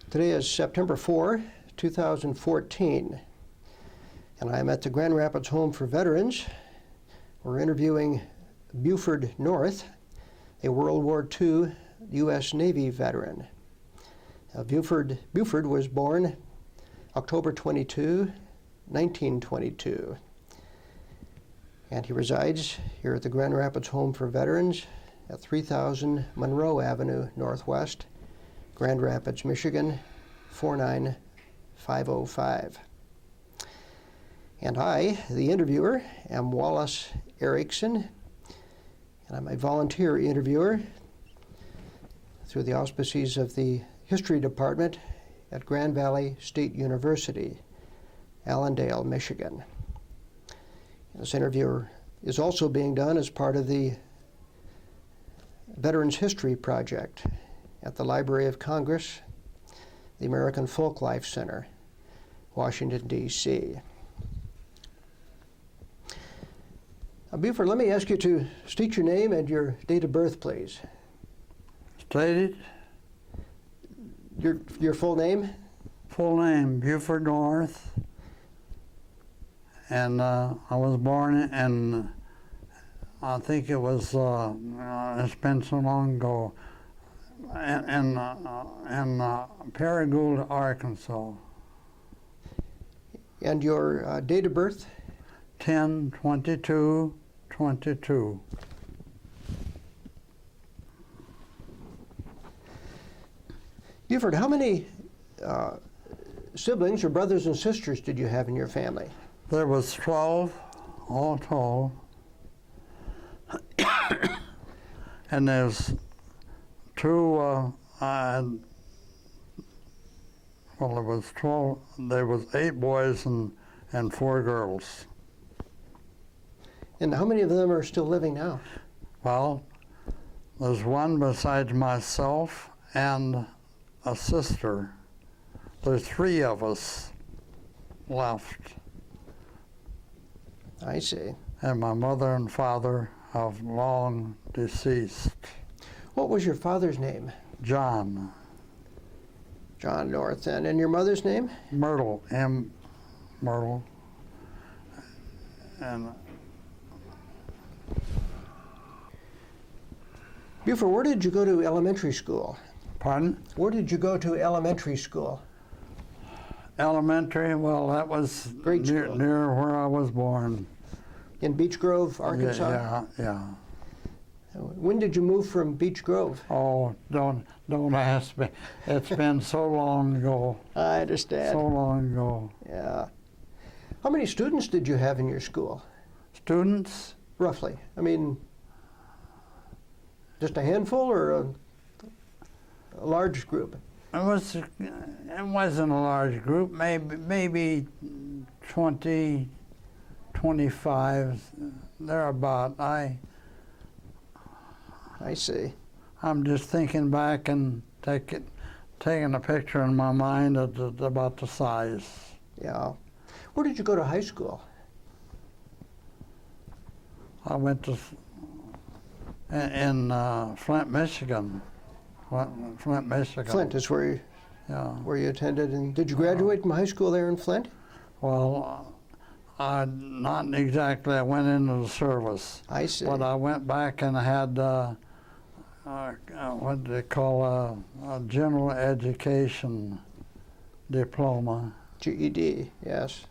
Today is September 4, 2014, and I'm at the Grand Rapids Home for Veterans. We're interviewing Buford North, a World War II U.S. Navy veteran. Buford was born October 22, 1922, and he resides here at the Grand Rapids Home for Veterans at 3000 Monroe Avenue Northwest, Grand Rapids, Michigan, 49505. And I, the interviewer, am Wallace Erickson, and I'm a volunteer interviewer through the auspices of the History Department at Grand Valley State University, Allendale, Michigan. This interview is also being done as part of the Veterans History Project at the Library of Congress, the American Folklife Center, Washington, D.C. Buford, let me ask you to state your name and your date of birth, please. State it? Your full name? Full name, Buford North. And I was born in, I think it was, it's been so long ago, in Paragould, Arkansas. And your date of birth? 10/22/22. Buford, how many siblings or brothers and sisters did you have in your family? There was 12, all told. And there's two, well, there was 12, there was 8 boys and 4 girls. And how many of them are still living now? Well, there's one besides myself and a sister. There's 3 of us left. I see. And my mother and father have long deceased. What was your father's name? John. John North. And your mother's name? Myrtle, M. Myrtle. And Buford, where did you go to elementary school? pardon? Where did you go to elementary school? Elementary, well, that was Grade school. near where I was born. In Beech Grove, Arkansas? Yeah. When did you move from Beech Grove? Oh, don't ask me. It's been so long ago. I understand. So long ago. Yeah. How many students did you have in your school? Students? Roughly. I mean, just a handful or a large group? It wasn't a large group, maybe 20, 25, thereabout. I see. I'm just thinking back and taking a picture in my mind about the size. Yeah. Where did you go to high school? I went to in Flint, Michigan. Flint, Michigan. Flint is where you attended. And did you graduate from high school there in Flint? Well, not exactly. I went into the service. I see. But I went back and had what they call a general education diploma. GED, yes.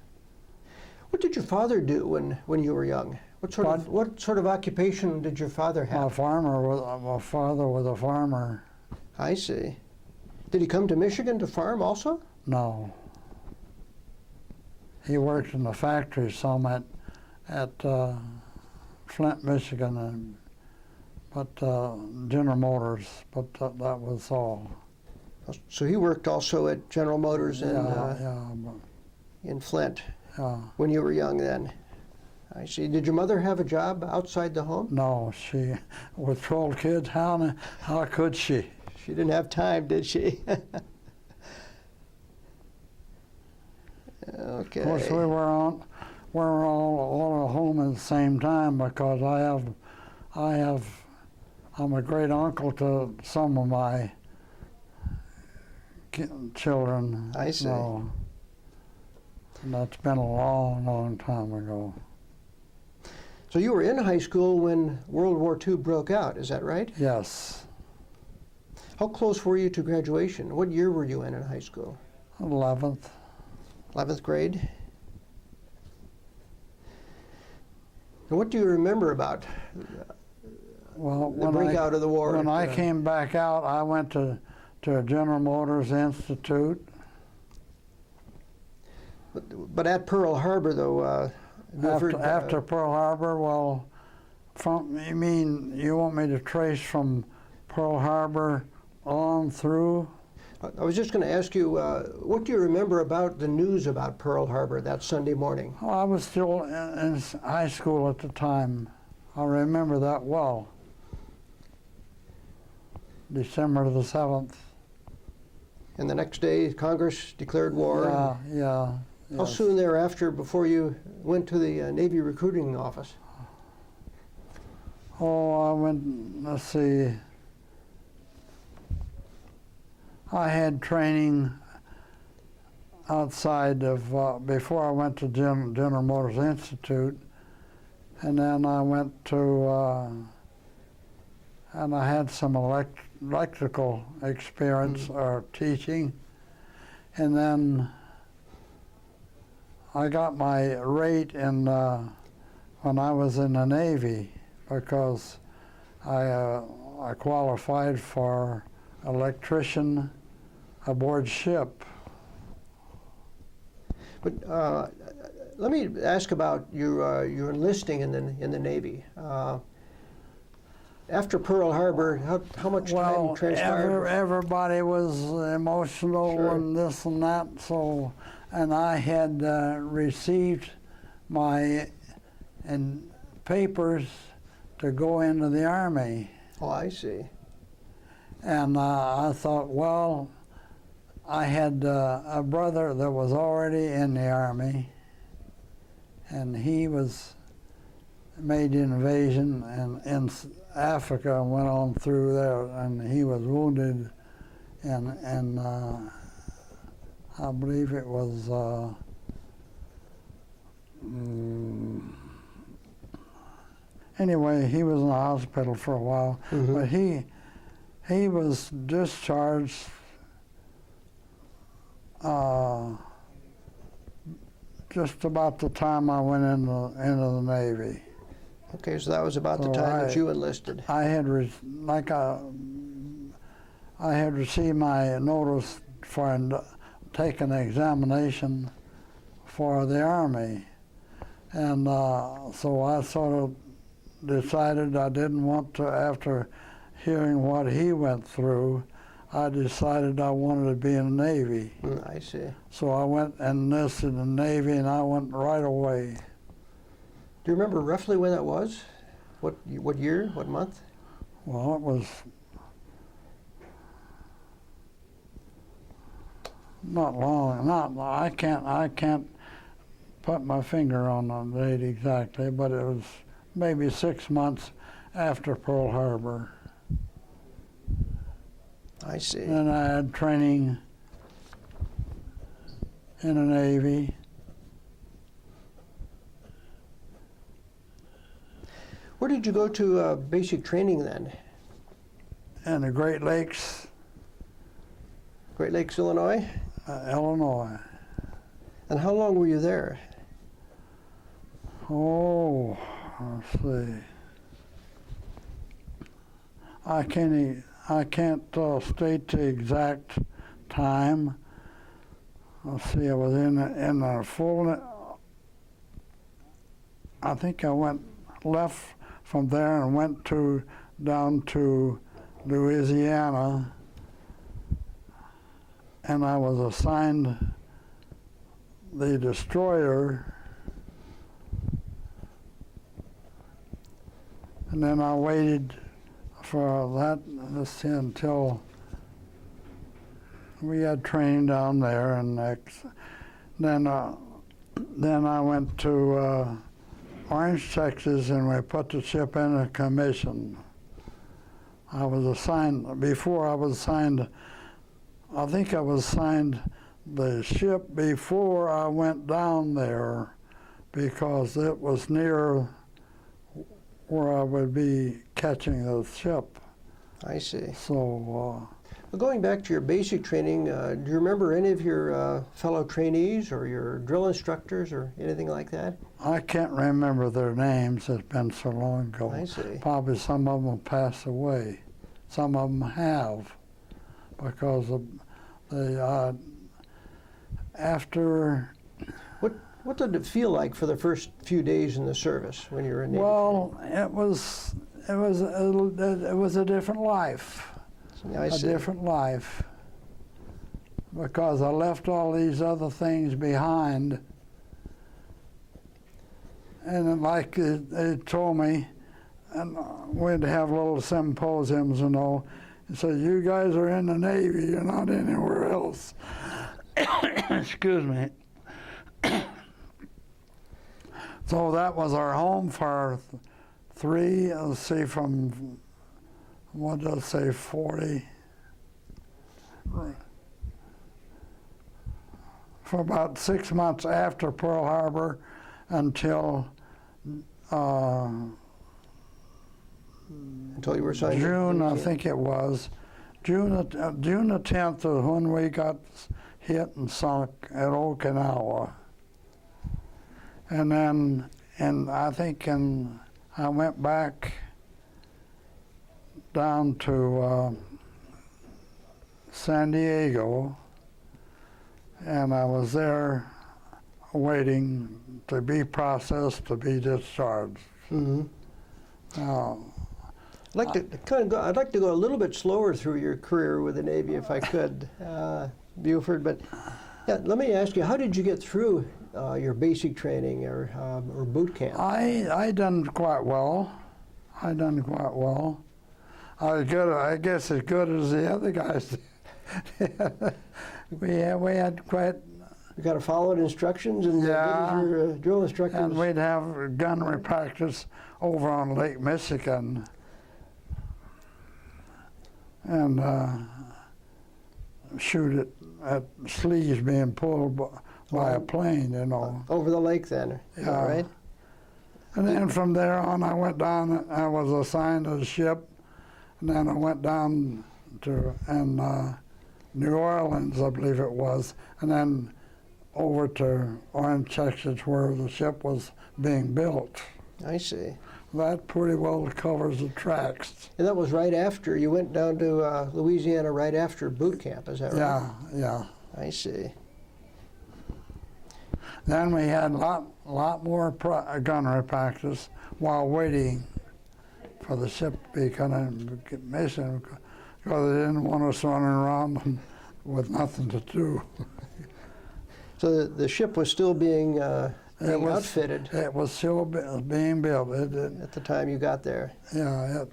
What did your father do when you were young? What sort of occupation did your father have? My father was a farmer. I see. Did he come to Michigan to farm also? No. He worked in the factory some at Flint, Michigan, but General Motors, but that was all. So he worked also at General Motors in Flint when you were young then? I see. Did your mother have a job outside the home? No, she, with 12 kids, how could she? She didn't have time, did she? Okay. Of course, we were all at home at the same time because I'm a great uncle to some of my children. I see. No. And that's been a long, long time ago. So you were in high school when World War II broke out, is that right? Yes. How close were you to graduation? What year were you in high school? 11th. 11th grade? And what do you remember about Well, the breakout of the war? When I came back out, I went to General Motors Institute. But at Pearl Harbor, though, Buford, After Pearl Harbor, well, you mean you want me to trace from Pearl Harbor on through? I was just going to ask you, what do you remember about the news about Pearl Harbor that Sunday morning? Well, I was still in high school at the time. I remember that well. December the 7th. And the next day, Congress declared war. Yeah. How Yes. soon thereafter before you went to the Navy recruiting office? Oh, I went, let's see. I had training outside of, before I went to General Motors Institute, and then I went to, and I had some electrical experience or teaching, and then I got my rate in when I was in the Navy because I qualified for electrician aboard ship. But let me ask about your enlisting in the Navy. After Pearl Harbor, how much time transpired? Everybody was emotional Sure. and this and that. So, and I had received my papers to go into the Army. Oh, I see. And I thought, well, I had a brother that was already in the Army, and he made the invasion in Africa and went on through there, and he was wounded, and I believe it was anyway, he was in the hospital for a while, Mm-hmm. but he was discharged just about the time I went into the Navy. Okay, so that was about the time that you enlisted. I had I had received my notice for taking an examination for the Army, and so I sort of decided I didn't want to, after hearing what he went through, I decided I wanted to be in the Navy. I see. So I went and enlisted in the Navy, and I went right away. Do you remember roughly when that was? What year? What month? Well, it was not long. I can't put my finger on the date exactly, but it was maybe 6 months after Pearl Harbor. I see. And I had training in the Navy. Where did you go to basic training then? In the Great Lakes, Great Lakes, Illinois? Illinois. And how long were you there? Oh, let's see. I can't state the exact time. Let's see. I was in a full. I think I left from there and went down to Louisiana, and I was assigned the destroyer, and then I waited for that until we had training down there, and then I went to Orange, Texas, and we put the ship in a commission. Before I was assigned I think I was assigned the ship before I went down there because it was near where I would be catching the ship. I see. So, Well, going back to your basic training, do you remember any of your fellow trainees or your drill instructors or anything like that? I can't remember their names. It's been so long ago. I see. Probably some of them have passed away. Some of them have, because of the after. What did it feel like for the first few days in the service when you were in Navy Well, it was a different life. training? I A see. different life, because I left all these other things behind. And then like they told me, and we'd have little symposiums and all, and so you guys are in the Navy, you're not anywhere else. Excuse me. So that was our home for three, let's see, from, what did I say, 40? For about 6 months after Pearl Harbor until Until you were assigned to June, I Louisiana. think it was. June the 10th is when we got hit and sunk at Okinawa. And then, I went back down to San Diego, and I was there waiting to be processed to be discharged. Mm-hmm. Now, I'd like to go a little bit slower through your career with the Navy if I could, Buford. But yeah, let me ask you, how did you get through your basic training or boot camp? I done quite well. I done quite well. I was good, I guess as good as the other guys did. we had quite, You got to follow instructions and Yeah. what was your drill instructors? and we'd have gunnery practice over on Lake Michigan. And shoot it at sleeves being pulled by a plane, you know. Over the lake then, is that Yeah. right? And then from there on, I went down. I was assigned to the ship, and then I went down to New Orleans, I believe it was, and then over to Orange, Texas, where the ship was being built. I see. That pretty well covers the tracks. And that was right after, you went down to Louisiana right after boot camp, is that right? Yeah, yeah. I see. Then we had a lot more gunnery practice while waiting for the ship to be kind of missing, because they didn't want us running around with nothing to do. So the ship was still being outfitted It was still being built. at the time you got there. Yeah,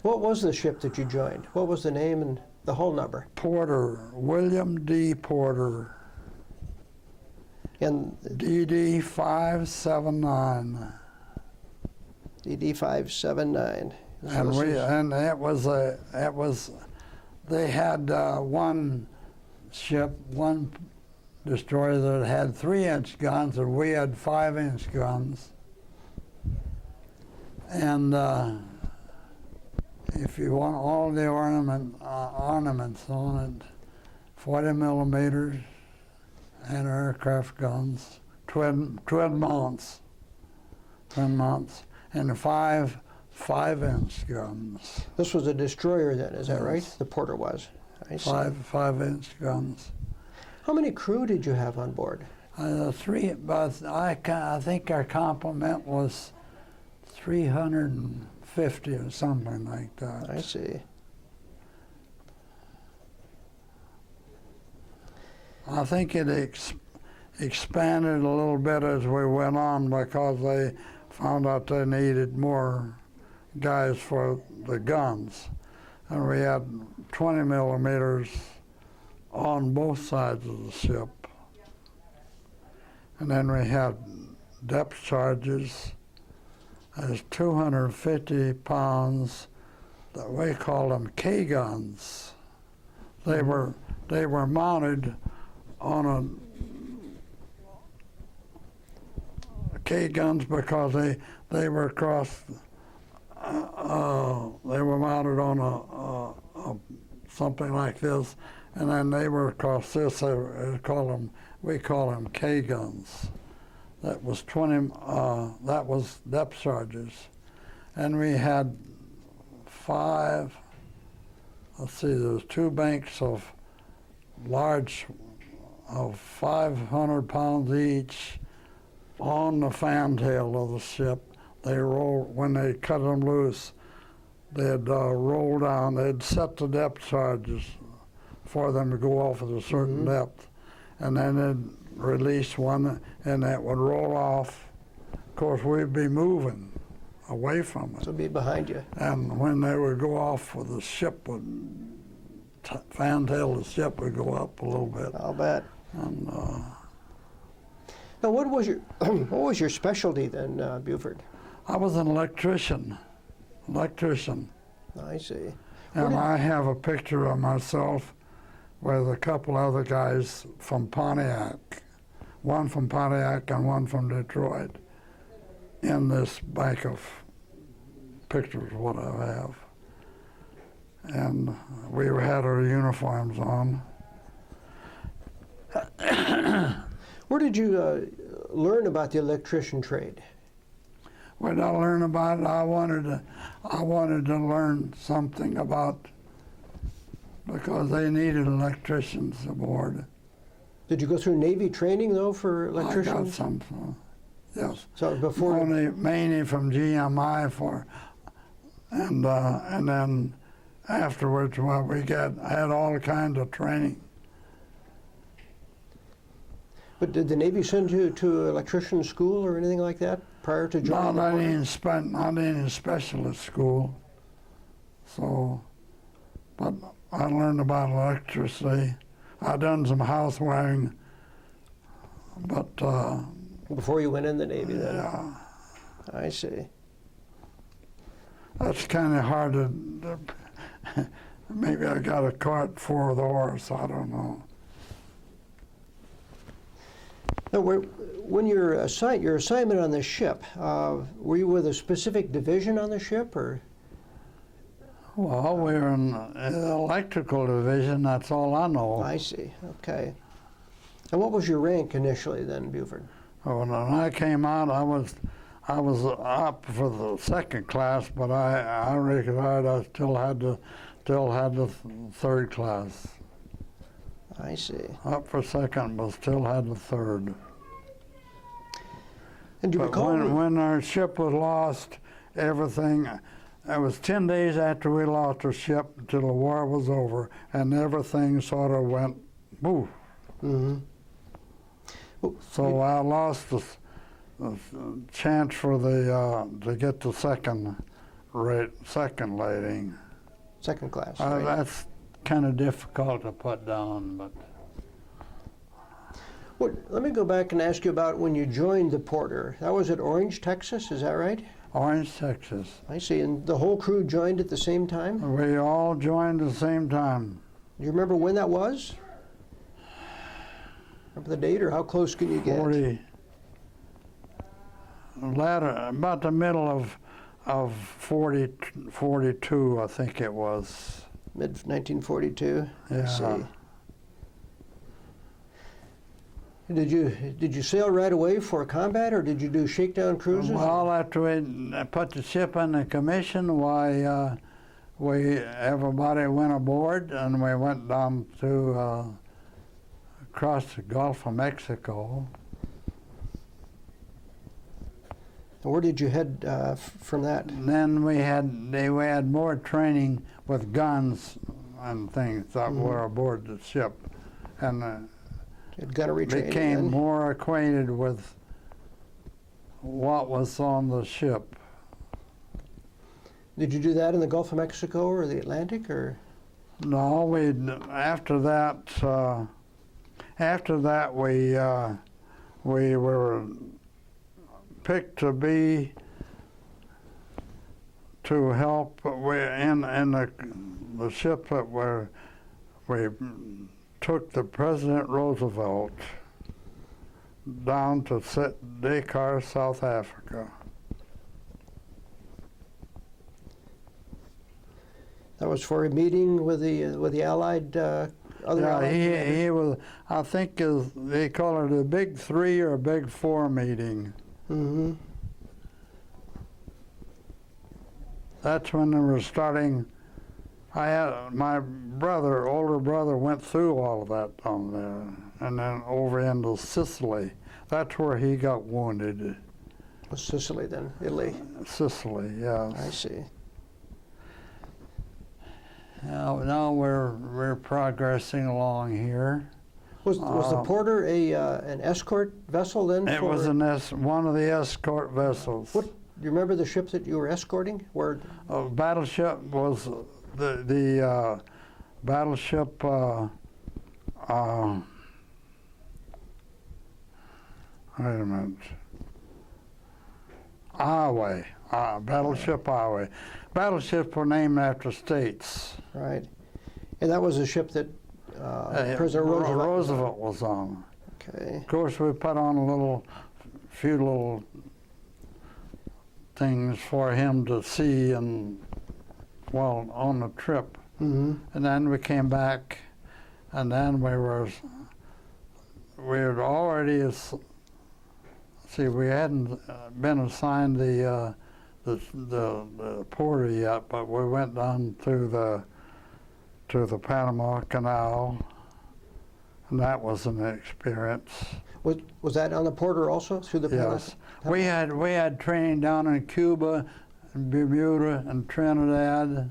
What was the ship that you joined? What was the name and the hull number? Porter, William D. Porter, And DD 579. DD 579. And they had one ship, one destroyer that had 3-inch guns, and we had 5-inch guns. And if you want all the ornaments on it, 40 millimeters, anti-aircraft guns, twin mounts, and 5-inch guns. This was a destroyer then, is that Yes. right? The Porter was. I see. 5-inch guns. How many crew did you have on board? Three, but I think our complement was 350 or something like that. I see. I think it expanded a little bit as we went on because they found out they needed more guys for the guns. And we had 20 millimeters on both sides of the ship. And then we had depth charges as 250 pounds that we called them K-guns. They were they were mounted on K guns because they were across. They were mounted on a something like this, and then they were across this. We call them K guns. That was 20. That was depth charges, and we had 5. Let's see. There was 2 banks of large, of 500 pounds each, on the fantail of the ship. They rolled, when they cut them loose, they'd roll down, they'd set the depth charges for them to go off at a certain depth, and then they'd release one, and that would roll off. Of course, we'd be moving away from it. So be behind you. And when they would go off, the ship would, fantail of the ship would go up a little bit. I'll bet. And, now, what was your specialty then, Buford? I was an electrician. I see. And I have a picture of myself with a couple other guys from Pontiac, one from Pontiac and one from Detroit, in this bank of pictures, what I have. And we had our uniforms on. Where did you learn about the electrician trade? When I learned about it, I wanted to learn something about, because they needed electricians aboard. Did you go through Navy training though for electricians? I got some, yes. So before mainly from GMI and then afterwards, well, I had all kinds of training. But did the Navy send you to electrician school or anything like that prior to joining? Not any specialist school. So, but I learned about electricity. I done some house wiring, but before you went in the Navy, then? Yeah. I see. That's kind of hard to. Maybe I got a cart for the horse. I don't know. Now, when your assignment on the ship, were you with a specific division on the ship, or? Well, we were in the electrical division. That's all I know. I see. Okay. And what was your rank initially, then, Buford? Oh, when I came out, I was up for the second class, but I retired. I still had the third class. I see. Up for second, but still had the third. And do you But recall when our ship was lost, everything, it was 10 days after we lost our ship until the war was over, and everything sort of went boof. Mm-hmm. So I lost the chance for to get the second rating. Second class, right? That's kind of difficult to put down, but. Well, let me go back and ask you about when you joined the Porter. That was at Orange, Texas, is that right? Orange, Texas. I see, and the whole crew joined at the same time? We all joined at the same time. Do you remember when that was? Remember the date, or how close can you get? About the middle of 42, I think it was. Mid-1942? Yeah. I see. Did you sail right away for combat, or did you do shakedown cruises? Well, after we put the ship in commission, why everybody went aboard, and we went down to across the Gulf of Mexico. And where did you head from that? And then we had more training with guns and things that were aboard the ship, and Gunnery training became then? more acquainted with what was on the ship. Did you do that in the Gulf of Mexico or the Atlantic, or? No, after that we were picked to help in the ship that we took the President Roosevelt down to Dakar, South Africa. That was for a meeting with the Allied other Allied commanders? He was. I think they call it a Big Three or a Big Four meeting. Mm-hmm. That's when they were starting. I had my older brother, went through all of that down there, and then over into Sicily. That's where he got wounded. Was Sicily then? Italy? Sicily, yes. I see. Now we're progressing along here. Was the Porter an escort vessel then? It was one of the escort vessels. What? Do you remember the ship that you were escorting? Where? Battleship was the battleship. Wait a minute. Iowa. Battleship Iowa. Battleships were named after states. Right. And that was a ship that President Roosevelt was on. Okay. Of course, we put on a few little things for him to see on the trip. Mm-hmm. And then we came back, and then we had already, we hadn't been assigned the porter yet, but we went down to the Panama Canal, and that was an experience. Was that on the Porter also through the Panama? Yes, we had training down in Cuba, and Bermuda, and Trinidad.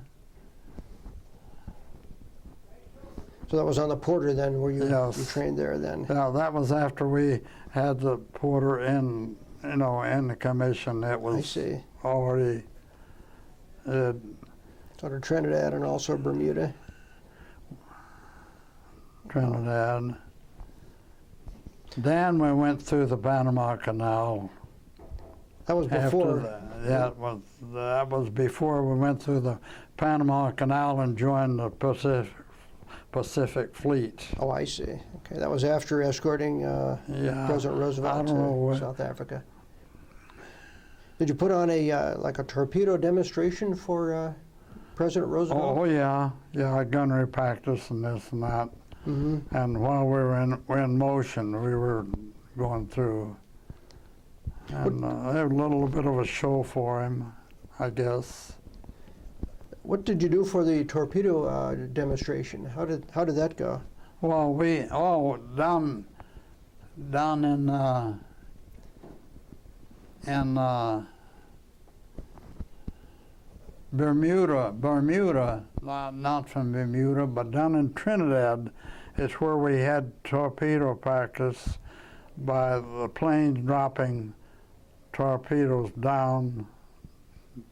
So that was on the Porter then, where you trained there then? Yeah, that was after we had the porter in the commission. It was I see. already. Sort of Trinidad and also Bermuda. Trinidad. Then we went through the Panama Canal. That was before. That was before we went through the Panama Canal and joined the Pacific Fleet. Oh, I see. Okay, that was after escorting President Roosevelt to South Africa. Did you put on a torpedo demonstration for President Roosevelt? Oh yeah, gunnery practice and this and that. Mm-hmm. And while we were in motion, we were going through, and a little bit of a show for him, I guess. What did you do for the torpedo demonstration? How did that go? Well, down in Bermuda, not from Bermuda, but down in Trinidad, is where we had torpedo practice by the planes dropping torpedoes down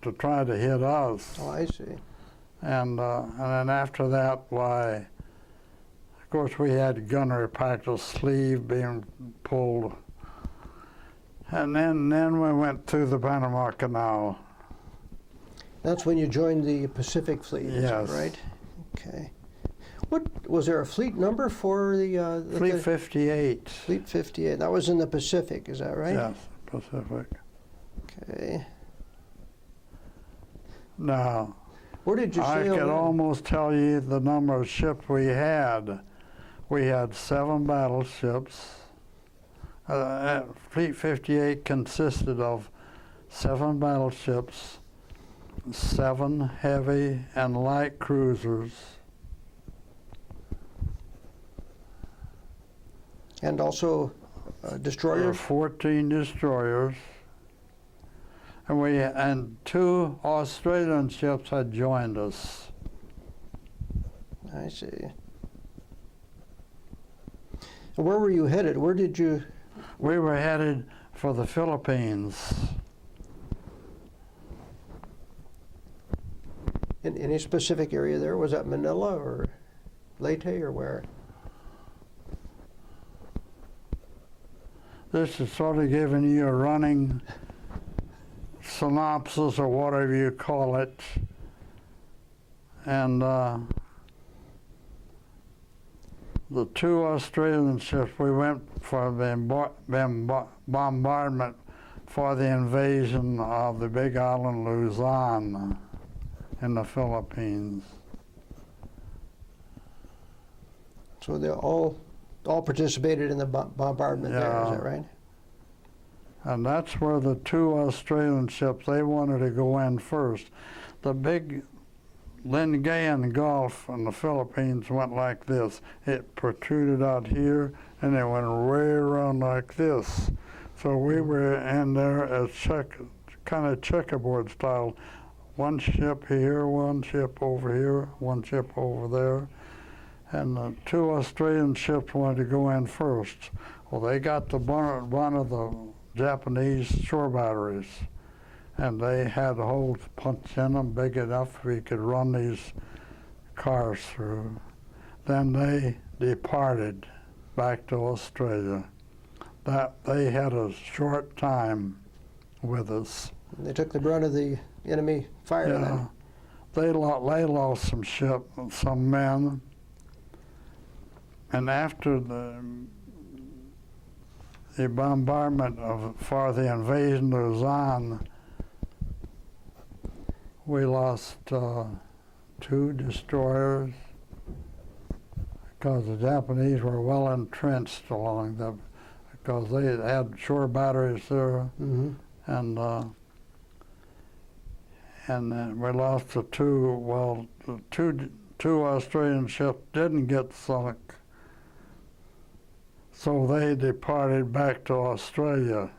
to try to hit us. Oh, I see. And then after that, of course, we had gunnery practice, sleeve being pulled. And then we went through the Panama Canal. That's when you joined the Pacific Fleet, yes. Right? Okay. What was there a fleet number for the Fleet 58. Fleet 58. That was in the Pacific, is that right? Yes, Pacific. Okay. Now, where did you sail? I could almost tell you the number of ships we had. We had 7 battleships. Fleet 58 consisted of 7 battleships, 7 heavy and light cruisers. And also destroyers? 14 destroyers. And 2 Australian ships had joined us. I see. And where were you headed? Where did you? We were headed for the Philippines. In any specific area there? Was that Manila or Leyte or where? This is sort of giving you a running synopsis or whatever you call it. And the the two Australian ships, we went for the bombardment for the invasion of the big island Luzon in the Philippines. So they all participated in the bombardment there, is that right? And that's where the two Australian ships, they wanted to go in first. The big Lingayen Gulf in the Philippines went like this. It protruded out here, and it went way around like this. So we were in there as kind of checkerboard style. One ship here, one ship over here, one ship over there. And the two Australian ships wanted to go in first. Well, they got the one of the Japanese shore batteries, and they had holes punched in them big enough we could run these cars through. Then they departed back to Australia. That they had a short time with us. They took the brunt of the enemy fire then. They lost some men, and after the bombardment for the invasion of Luzon, we lost 2 destroyers because the Japanese were well entrenched along them, because they had shore batteries there, and we lost the 2. Well, the two Australian ships didn't get sunk. So they departed back to Australia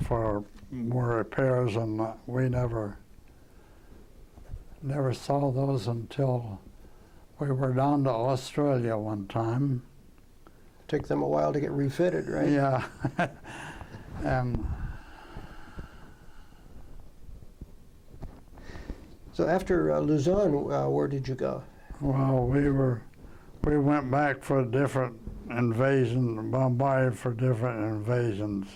for more repairs, and we never saw those until we were down to Australia one time. Took them a while to get refitted, right? Yeah. And so after Luzon, where did you go? well, we went back for different invasions, bombarded for different invasions.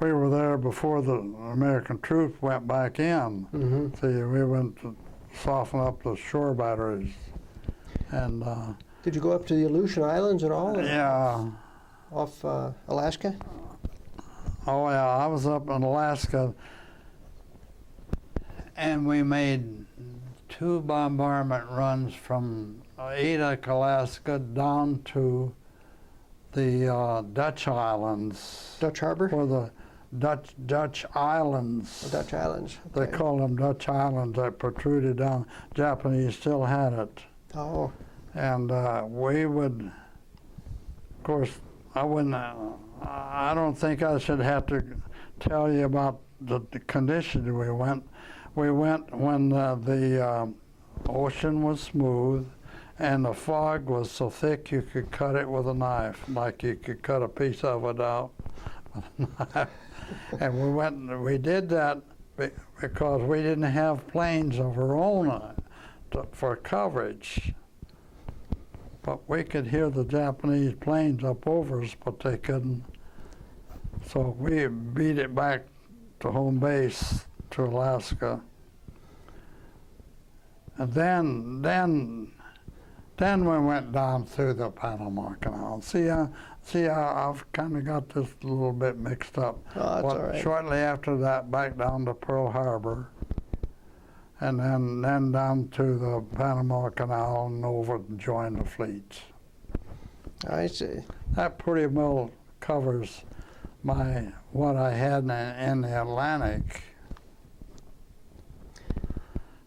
We were there before the American troops went back in. See, we went to soften up the shore batteries. And did you go up to the Aleutian Islands at all? yeah. Off Alaska? Oh yeah, I was up in Alaska, and we made 2 bombardment runs from Adak, Alaska, down to the Dutch Islands. Dutch Harbor? Or the Dutch Islands. The Dutch Islands. They Okay. call them Dutch Islands that protruded down. Japanese still had it. Oh, And we would, of course, I don't think I should have to tell you about the conditions we went. We went when the ocean was smooth and the fog was so thick you could cut it with a knife, like you could cut a piece of it out with a knife. And we did that because we didn't have planes of our own for coverage. But we could hear the Japanese planes up over us, but they couldn't. So we beat it back to home base, to Alaska. And then we went down through the Panama Canal. See how I've kind of got this a little bit mixed up. Oh, that's all right. Shortly after that, back down to Pearl Harbor, and then down to the Panama Canal and over and join the fleets. I see. That pretty well covers what I had in the Atlantic.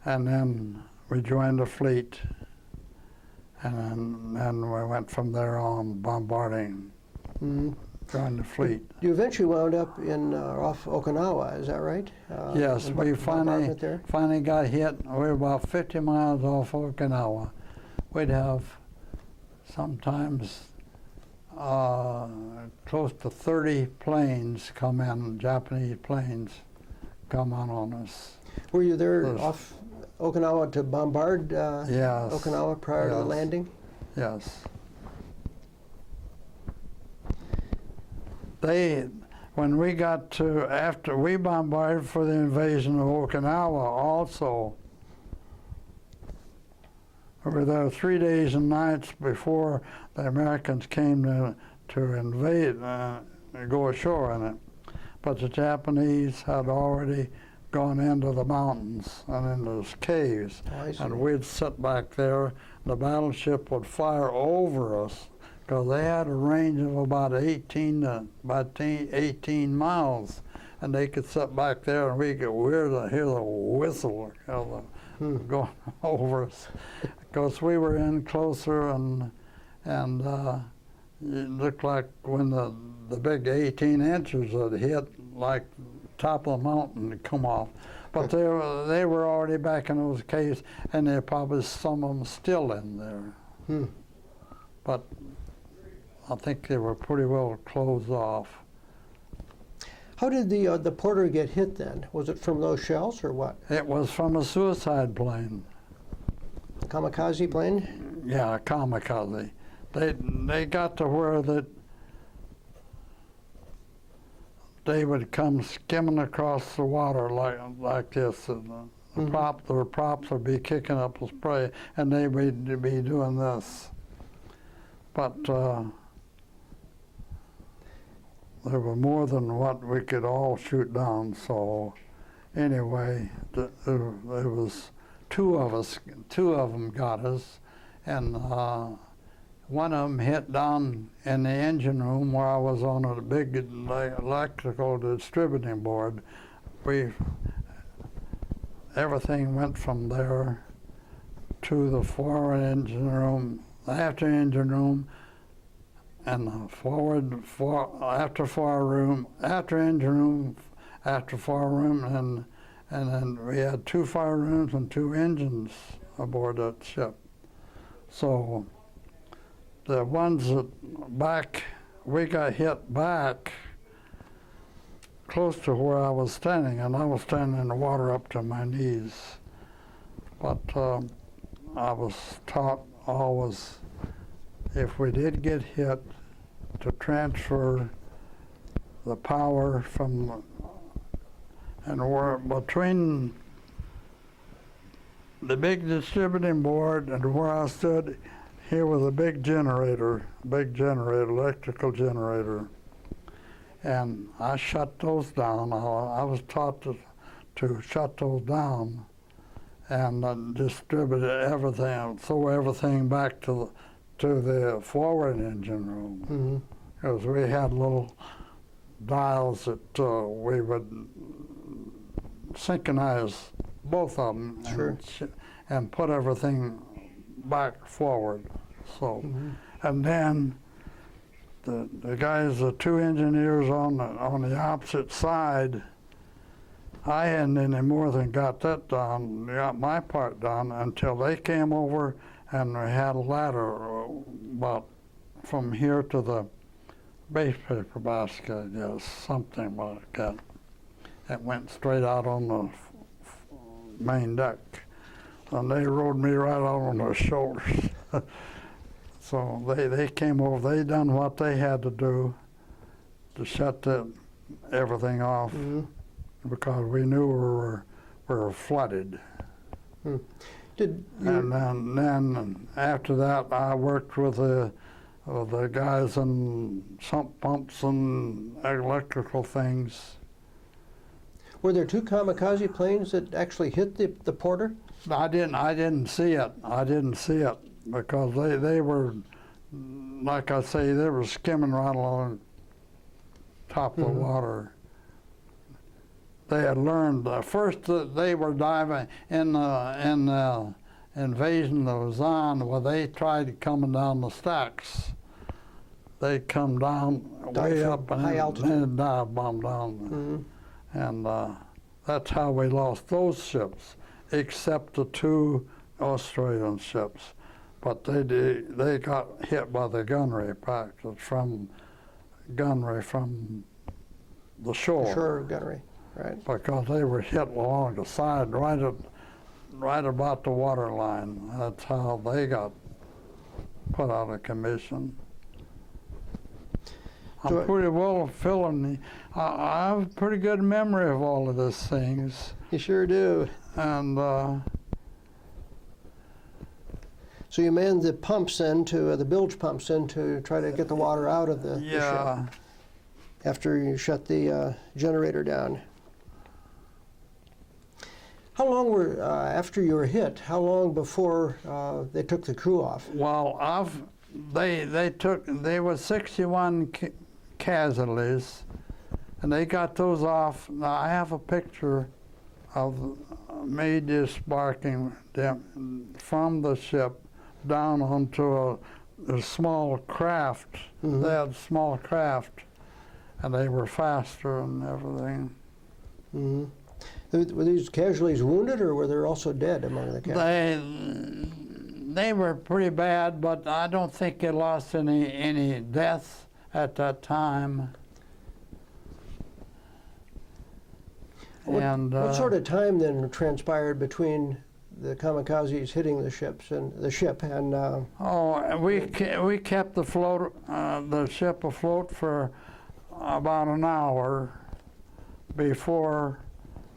And then we joined the fleet, and then we went from there on bombarding, joined the fleet. You eventually wound up in off Okinawa, is that right? Yes, in we bombardment there? finally got hit. We were about 50 miles off Okinawa. We'd have sometimes close to 30 planes come in, Japanese planes come on us. Were you there Yes. off Okinawa to bombard Yes. Okinawa prior to the Yes. landing? Yes. When we got to, after we bombarded for the invasion of Okinawa also, We were there 3 days and nights before the Americans came to invade, go ashore in it. But the Japanese had already gone into the mountains and into those caves. And we'd sit back there. The battleship would fire over us because they had a range of about 18 miles. And they could sit back there and we could hear the whistle going over us. Because we were in closer and it looked like when the big 18 inches would hit, like top of the mountain to come off. But they were already back in those caves, and there probably some of them still in there. But I think they were pretty well closed off. How did the Porter get hit then? Was it from those shells or what? It was from a suicide plane. Kamikaze plane? Yeah, a kamikaze. They got to where that they would come skimming across the water like this. And their props would be kicking up the spray, and they would be doing this. But there were more than what we could all shoot down. So anyway, there was two of us. Two of them got us, and one of them hit down in the engine room where I was on a big electrical distributing board. Everything went from there to the forward engine room, the after engine room, and the after engine room, after fire room, and then we had 2 fire rooms and 2 engines aboard that ship. So the ones that we got hit back close to where I was standing, and I was standing in the water up to my knees. But I was taught always, if we did get hit, to transfer the power from, and we're between the big distributing board and where I stood. Here was a big generator, electrical generator. And I shut those down. I was taught to shut those down and distribute everything, throw everything back to the forward engine room. Because we had little dials that we would synchronize both of them and put everything back forward. So, and then the guys, the 2 engineers on the opposite side, I hadn't any more than got that done, got my part done, until they came over and we had a ladder about from here to the base paper basket, I guess, something like that. It went straight out on the main deck. And they rode me right out on their shoulders. So they came over, they done what they had to do to shut everything off because we knew we were flooded. And then after that, I worked with the guys in sump pumps and electrical things. Were there 2 kamikaze planes that actually hit the Porter? I didn't see it. I didn't see it because they were, like I say, they were skimming right along top of the water. They had learned first that they were diving in the invasion that was on, where they tried coming down the stacks. They come down way up and then dive bomb down, and that's how we lost those ships, except the 2 Australian ships. But they got hit by the gunnery practice from the shore. Shore gunnery, right? Because they were hit along the side, right about the water line. That's how they got put out of commission. I'm pretty well filling. I have a pretty good memory of all of these things. You sure do. And So you manned the pumps then to the bilge pumps in to try to get the water out of the Yeah. ship after you shut the generator down. How long were after you were hit? How long before they took the crew off? Well, they were 61 casualties, and they got those off. Now I have a picture of me disembarking them from the ship down onto a small craft. Mm-hmm. They had small craft, and they were faster and everything. Mm-hmm. Were these casualties wounded, or were there also dead among the casualties? They were pretty bad, but I don't think they lost any deaths at that time. What sort of time then transpired between the kamikazes hitting the ship and? We kept the ship afloat for about an hour before.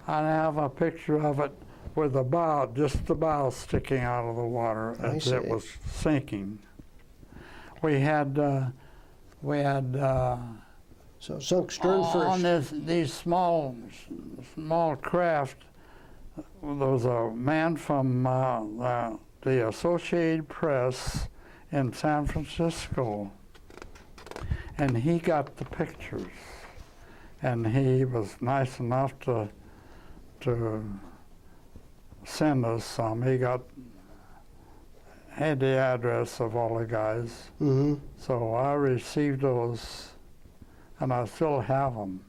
I have a picture of it with the bow, just the bow sticking out of the water as it was sinking. We had so sunk stern first. On these small craft, there was a man from the Associated Press in San Francisco, and he got the pictures, and he was nice enough to send us some. He had the address of all the guys, Mm-hmm. so I received those, and I still have them.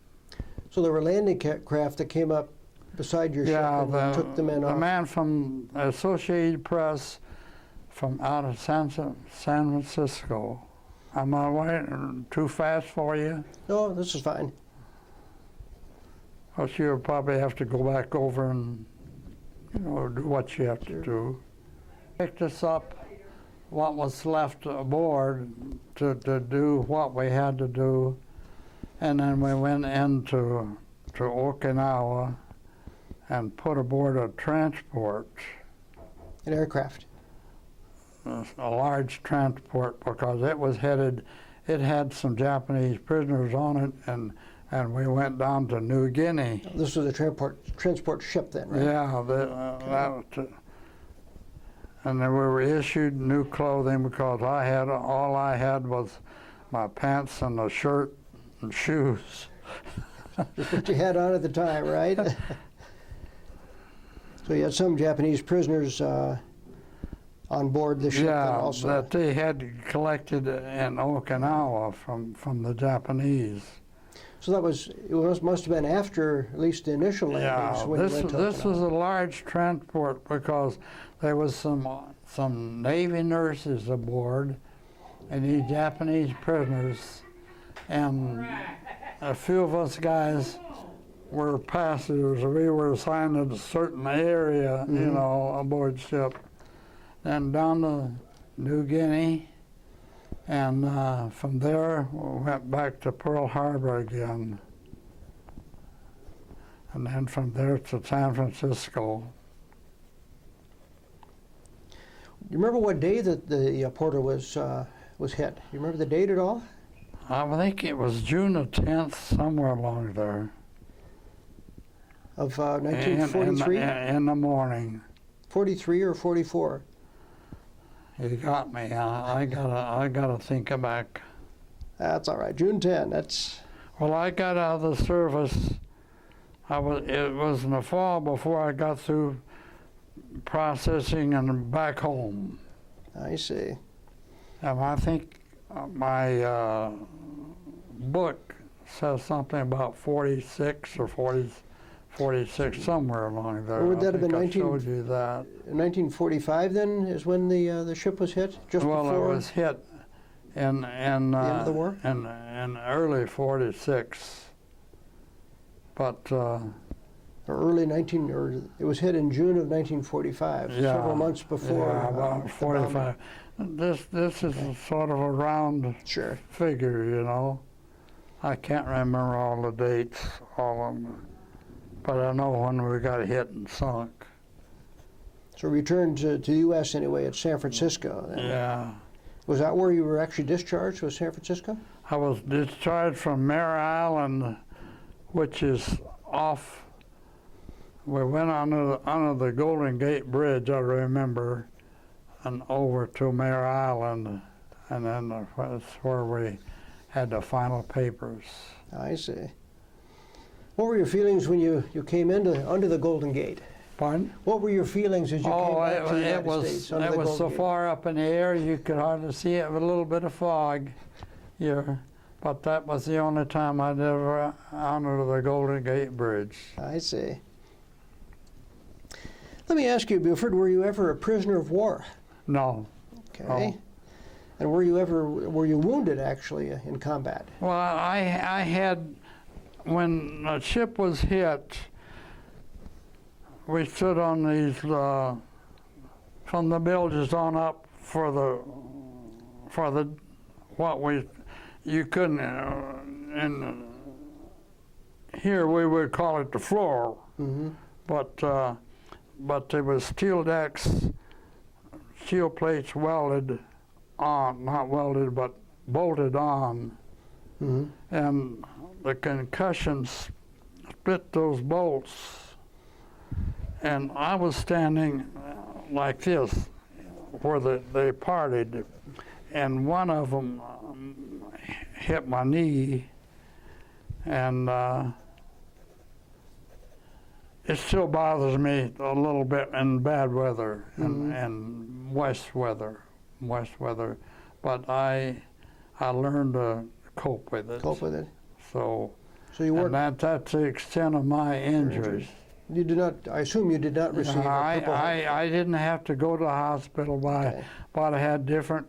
So there were landing craft that came up beside your ship and took the men off? The man from Associated Press from out of San Francisco. Am I way too fast for you? No, this is fine. Well, you'll probably have to go back over and, do what you have to do. Picked us up what was left aboard to do what we had to do, and then we went into Okinawa and put aboard a transport. An aircraft. A large transport, because it had some Japanese prisoners on it, and we went down to New Guinea. This was a transport ship then, right? Yeah, and then we were issued new clothing because all I had was my pants and a shirt and shoes. Just what you had on at the time, right? So you had some Japanese prisoners on board the ship then also. That they had collected in Okinawa from the Japanese. So it must have been after at least the initial landings. Yeah, when you went to this was Okinawa. a large transport because there was some Navy nurses aboard and these Japanese prisoners, and a few of us guys were passengers. We were assigned a certain area, aboard ship, and down to New Guinea. And from there, we went back to Pearl Harbor again. And then from there to San Francisco. You remember what day that the Porter was hit? You remember the date at all? I think it was June the 10th, somewhere along there. Of 1943? In the morning. 43 or 44? You got me. I gotta think back. That's all right. June 10. That's. Well, I got out of the service. It was in the fall before I got through processing and back home. I see. And I think my book says something about 46 or 46, somewhere along there. Or would that have been I showed you that. 1945 then is when the ship was hit? Just well, before? it was hit in the end of the war? in early 46. But it was hit in June of 1945, several months before. Yeah, about 45. This is a sort of a round figure, I can't remember all the dates, all of them, but I know when we got hit and sunk. So returned to the U.S. anyway at San Francisco. Then. Yeah. Was that where you were actually discharged, was San Francisco? I was discharged from Mare Island, which is off. We went under the Golden Gate Bridge, I remember, and over to Mare Island, and then that's where we had the final papers. I see. What were your feelings when you came under the Golden Gate? Pardon? What were your feelings as you came back to the United States under the It was Golden so Gate? far up in the air you could hardly see it with a little bit of fog here. But that was the only time I'd ever under the Golden Gate Bridge. I see. Let me ask you, Buford, were you ever a prisoner of war? No. Okay. No. And were you wounded actually in combat? Well, I had, when the ship was hit, we stood on these, from the bilges on up for the, you couldn't, and here we would call it the floor, Mm-hmm. but there was steel decks, steel plates welded on, not welded, but bolted on, Mm-hmm. and the concussions split those bolts. And I was standing like this, where they parted, and one of them hit my knee, and it still bothers me a little bit in bad weather and west weather, but I learned to cope with it. Cope with it. So you weren't. and that's the extent of my injuries. You did not. I assume you did not receive. I didn't have to go to the hospital, Okay. but I had different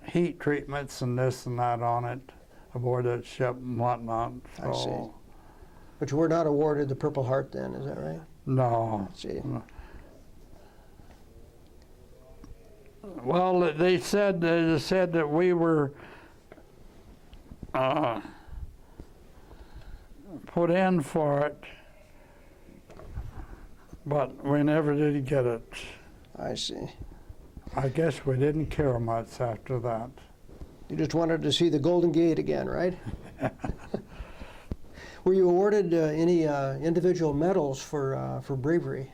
heat treatments and this and that on it aboard that ship and whatnot. So, I see. But you were not awarded the Purple Heart then, is that right? No. I see. Well, they said that we were put in for it, but we never did get it. I see. I guess we didn't care much after that. You just wanted to see the Golden Gate again, right? Were you awarded any individual medals for bravery?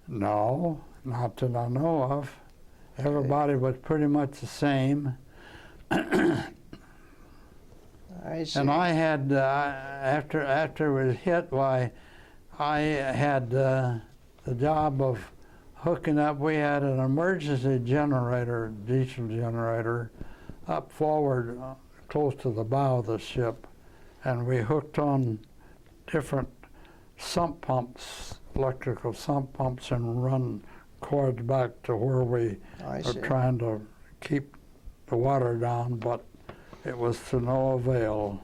No, not that I know of. Everybody was pretty much the same. I see. And I had, after it was hit, why, I had the job of hooking up. We had an emergency generator, diesel generator, up forward close to the bow of the ship, and we hooked on different sump pumps, electrical sump pumps, and run cords back to where we were trying to keep the water down, but it was to no avail.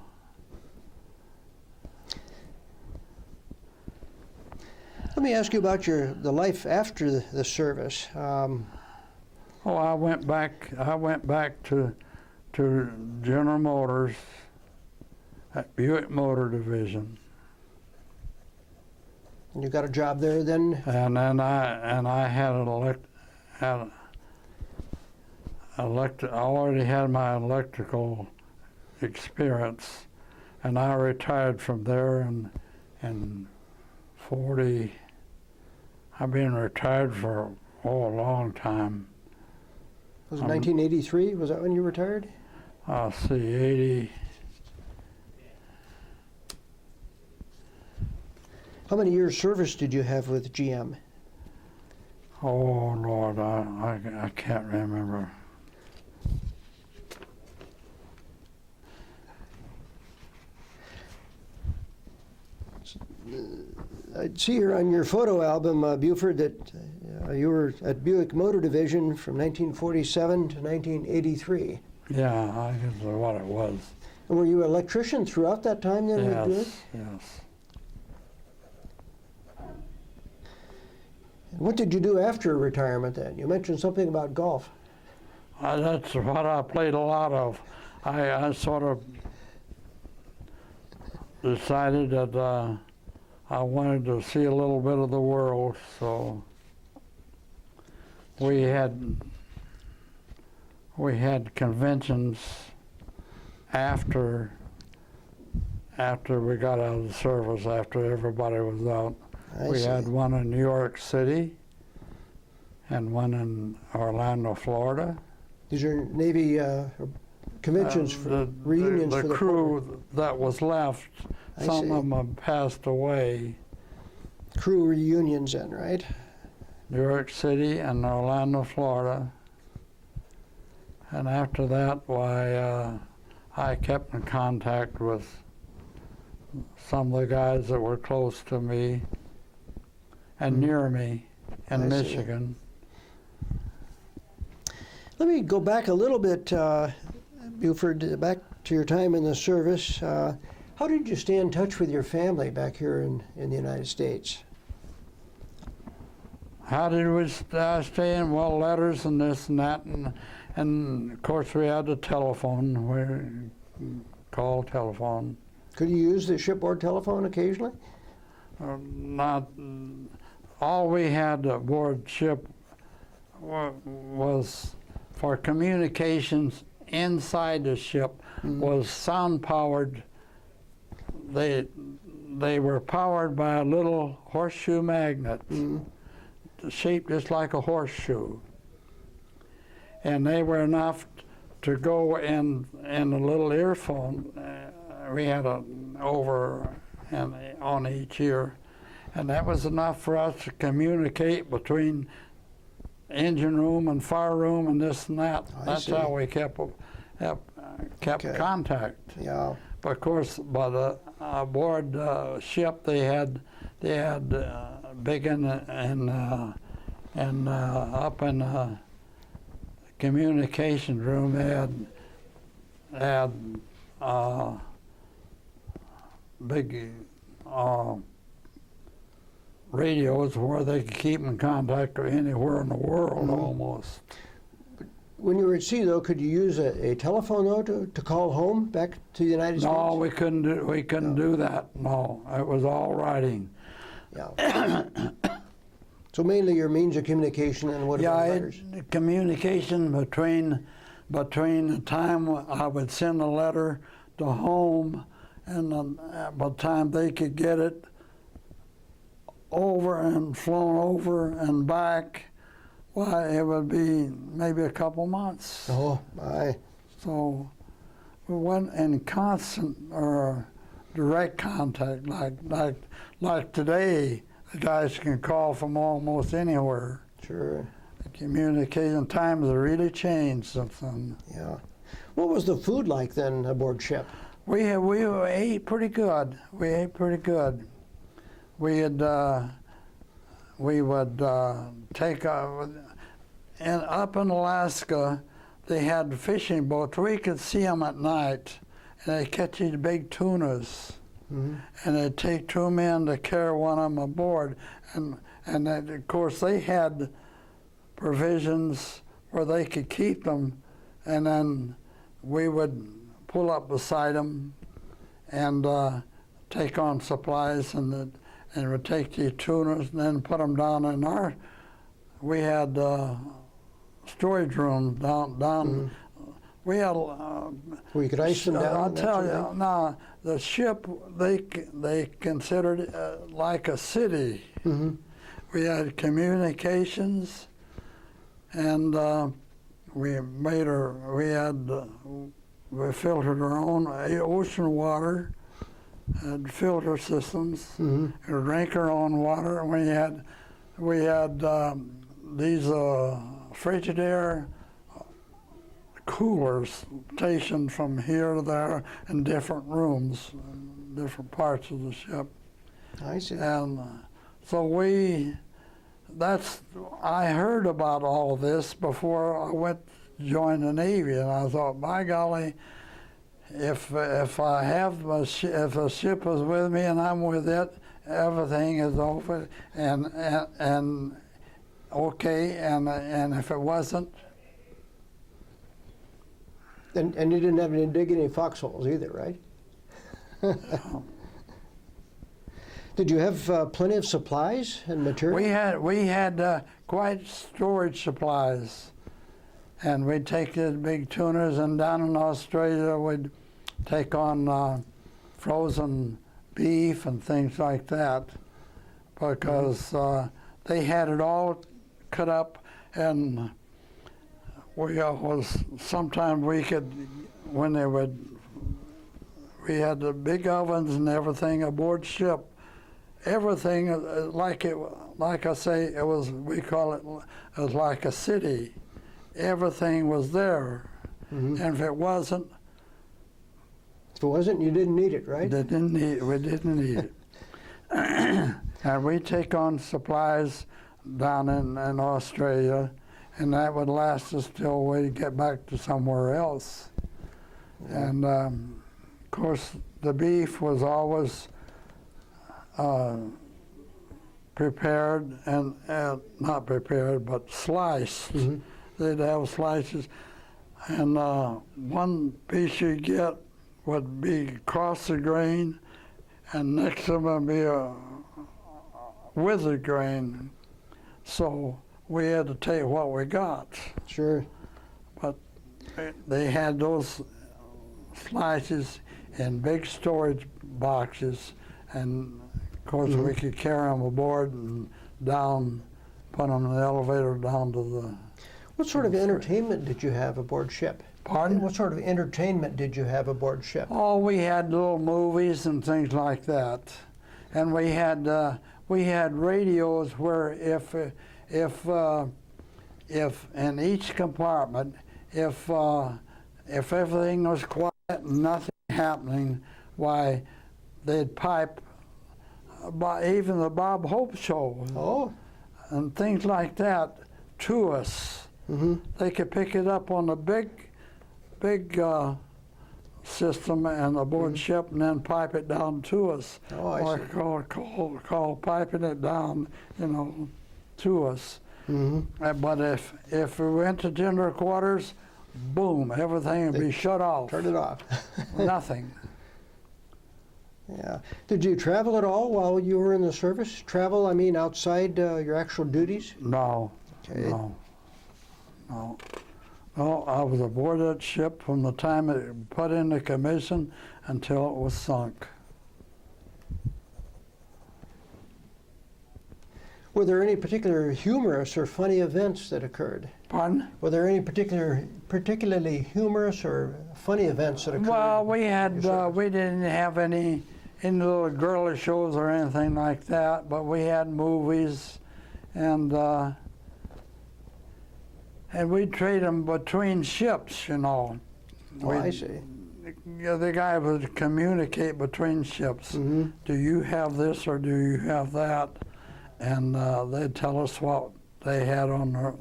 Let me ask you about the life after the service. I went back to General Motors at Buick Motor Division. And you got a job there then? And then I had I already had my electrical experience, and I retired from there in 40. I've been retired for a long time. Was it 1983? Was that when you retired? I'll see, 80. How many years service did you have with GM? Oh Lord, I can't remember. I see here on your photo album, Buford, that you were at Buick Motor Division from 1947 to 1983. Yeah, I guess what it was. And were you an electrician throughout that time then with Buick? Yes. What did you do after retirement then? You mentioned something about golf. That's what I played a lot of. I sort of decided that I wanted to see a little bit of the world, so we had conventions after we got out of the service, after everybody was out. We had one in New York City and one in Orlando, Florida. These are Navy conventions for reunions the for the crew that was left. Some of them have passed away. Crew reunions then, right? New York City and Orlando, Florida. And after that, why, I kept in contact with some of the guys that were close to me and near me in Michigan. Let me go back a little bit, Buford, back to your time in the service. How did you stay in touch with your family back here in the United States? How did we stay in? Well, letters and this and that, and of course we had the telephone. We called telephone. Could you use the shipboard telephone occasionally? Not all we had aboard ship was for communications inside the ship was sound powered. They were powered by a little horseshoe magnet, shaped just like a horseshoe, and they were enough to go in a little earphone. We had over and on each ear, and that was enough for us to communicate between engine room and fire room and this and that. That's how we kept contact. Yeah. But of course, aboard ship they had big and up in the communication room they had big radios where they could keep in contact anywhere in the world almost. When you were at sea, though, could you use a telephone, though, to call home back to the United States? No, we couldn't do that. No, it was all writing. Yeah. So mainly your means of communication and what about letters? Communication between the time I would send a letter to home and by the time they could get it over and flown over and back, why, it would be maybe a couple months. Oh, my. So we went in constant or direct contact, like today, the guys can call from almost anywhere. Sure. The communication times have really changed since then. Yeah. What was the food like then aboard ship? We ate pretty good. We ate pretty good. We would take and up in Alaska, they had fishing boats. We could see them at night, and they catch these big tunas, and they'd take 2 men to carry one of them aboard, and then, of course they had provisions where they could keep them, and then we would pull up beside them and take on supplies and would take these tunas and then put them down in our. We had storage rooms down. We had. Where you could ice them down. I'll tell you now. The ship they considered it like a city. We had communications, and we filtered our own ocean water. Had filter systems, and drank our own water. And we had these Frigidaire coolers stationed from here to there in different rooms, different parts of the ship. I see. And so I heard about all of this before I went to join the Navy, and I thought, by golly, if if a ship is with me and I'm with it, everything is open and okay, and if it wasn't. And you didn't have to dig any foxholes either, right? Did you have plenty of supplies and material? We had quite storage supplies, and we'd take the big tuners, and down in Australia we'd take on frozen beef and things like that, because they had it all cut up, and sometimes we could, when we had the big ovens and everything aboard ship. Everything like I say, we call it was like a city. Everything was there, and if it wasn't, you didn't need it, right? we didn't need it. And we take on supplies down in Australia, and that would last us till we get back to somewhere else. Yeah. And of course, the beef was always prepared and not prepared, but sliced. They'd have slices, and one piece you get would be across the grain, and next to them would be with the grain. So we had to take what we got. Sure. But they had those slices in big storage boxes, and of course we could carry them aboard and down, put them in the elevator down to the... What sort of entertainment did you have aboard ship? Pardon? What sort of entertainment did you have aboard ship? Oh, we had little movies and things like that. And we had radios where if in each compartment, if everything was quiet and nothing happening, why they'd pipe even the Bob Hope show and things like that to us. They could pick it up on a big system and aboard ship, and then pipe it down to us. I see. Call piping it down, to us. But if we went to general quarters, boom, everything would be shut off. Turn it off. Nothing. Yeah. Did you travel at all while you were in the service? Travel, I mean, outside your actual duties? No. Okay. No, I was aboard that ship from the time it put into commission until it was sunk. Were there any particular humorous or funny events that occurred? Pardon? Were there any particularly humorous or funny events that occurred? Well, we didn't have any little girly shows or anything like that, but we had movies, and we'd trade them between ships, Oh, I see. The guy would communicate between ships. Do you have this or do you have that? And they'd tell us what they had on their,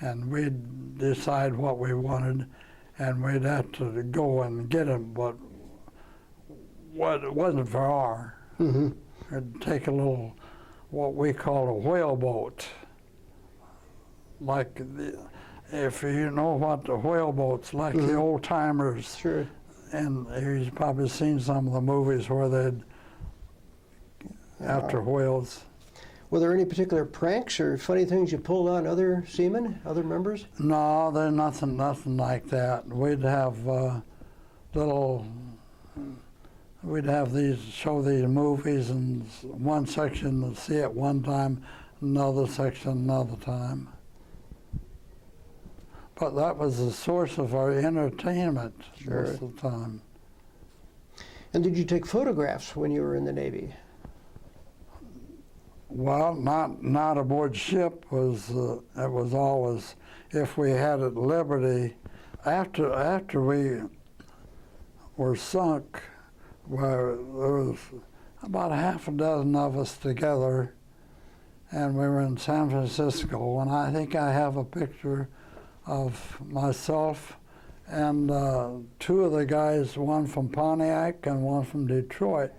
and we'd decide what we wanted, and we'd have to go and get them, but it wasn't for our. It'd take a little, what we call a whale boat. Like, if you know what the whale boats, like the old timers. Sure. And you've probably seen some of the movies where they'd after whales. Were there any particular pranks or funny things you pulled on other seamen, other members? No, there's nothing like that. We'd have show these movies, and one section would see it one time, another section another time. But that was the source of our entertainment most of the time. And did you take photographs when you were in the Navy? Well, not aboard ship. It was always, if we had at Liberty, after we were sunk, where there was about half a dozen of us together, and we were in San Francisco, and I think I have a picture of myself and two of the guys, one from Pontiac and one from Detroit.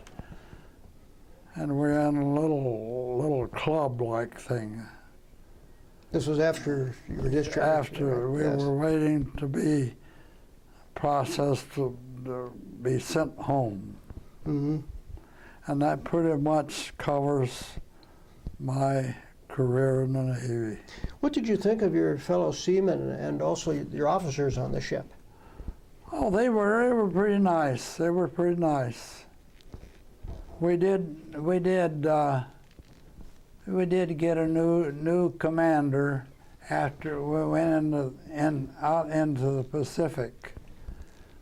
And we're in a little club-like thing. This was after you were discharged? After we were waiting to be processed to be sent home. And that pretty much covers my career in the Navy. What did you think of your fellow seamen and also your officers on the ship? Oh, they were pretty nice. They were pretty nice. We did get a new commander after we went out into the Pacific,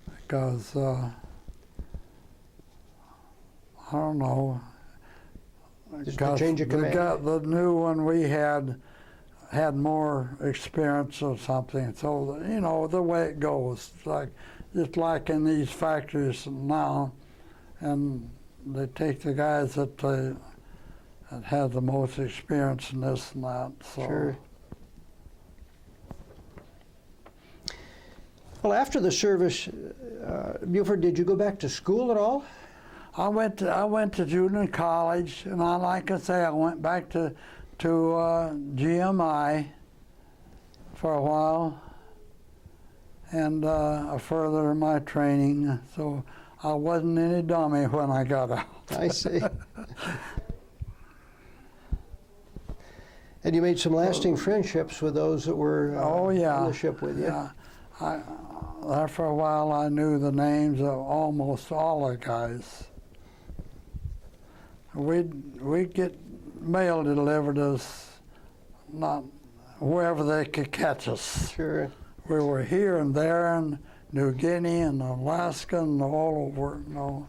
because I don't know. Just a change of command. The new one we had more experience or something. So you know the way it goes, just like in these factories now, and they take the guys that have the most experience in this and that. So. Sure. Well, after the service, Buford, did you go back to school at all? I went to junior college, and like I say, I went back to GMI for a while, and further my training. So I wasn't any dummy when I got out. I see. And you made some lasting friendships with those that were on the ship with you. Yeah. There for a while, I knew the names of almost all the guys. We'd get mail delivered us, not wherever they could catch us. Sure. We were here and there in New Guinea and Alaska and all over. You know,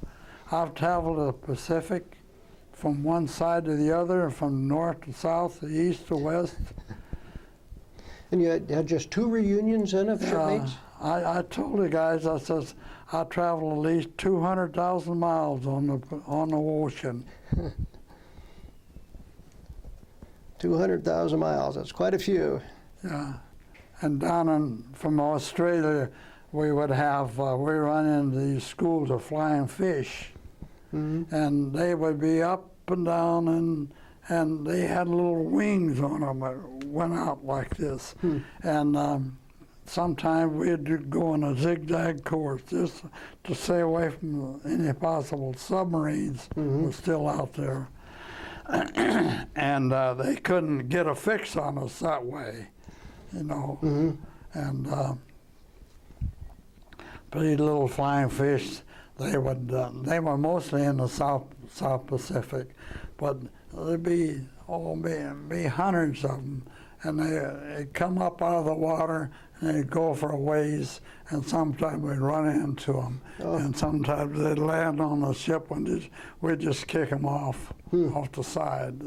I've traveled the Pacific from one side to the other, from north to south, to east to west. And you had just 2 reunions then of shipmates? I told the guys, I says, I traveled at least 200,000 miles on the ocean. 200,000 miles, that's quite a few. Yeah, and from Australia, we would have, we run into these schools of flying fish, and they would be up and down, and they had little wings on them that went out like this. And sometimes we'd go on a zigzag course just to stay away from any possible submarines that were still out there. And they couldn't get a fix on us that way, you know. And but these little flying fish, they were mostly in the South Pacific, but there'd be hundreds of them, and they'd come up out of the water and they'd go for a ways, and sometimes we'd run into them, and sometimes they'd land on the ship and we'd just kick them off the side.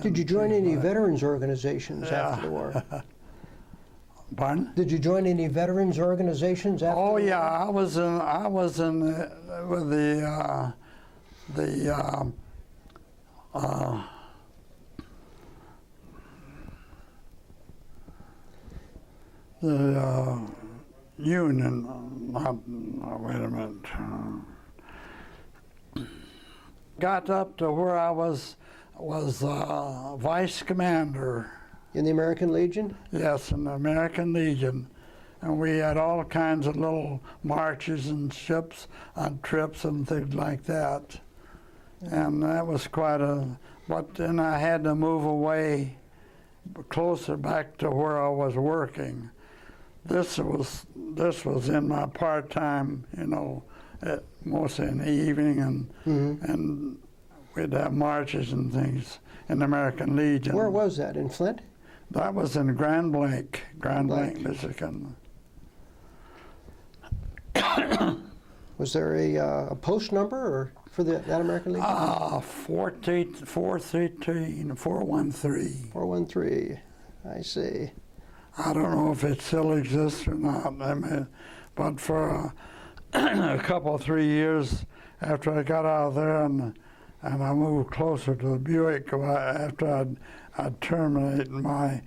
Did you join any veterans organizations after the war? Pardon? Did you join any veterans organizations after? Oh yeah, I was in with the union. Wait a minute. Got up to where I was vice commander. In the American Legion? Yes, in the American Legion. And we had all kinds of little marches and ships on trips and things like that. And that was but then I had to move away closer back to where I was working. This was in my part-time, you know, mostly in the evening, and we'd have marches and things in the American Legion. Where was that, in Flint? That was in Grand Blanc, Michigan. Was there a post number or for that American Legion? 413. 413. 413, I see. I don't know if it still exists or not. I mean, but for a couple, 3 years after I got out of there and I moved closer to the Buick after I'd terminated my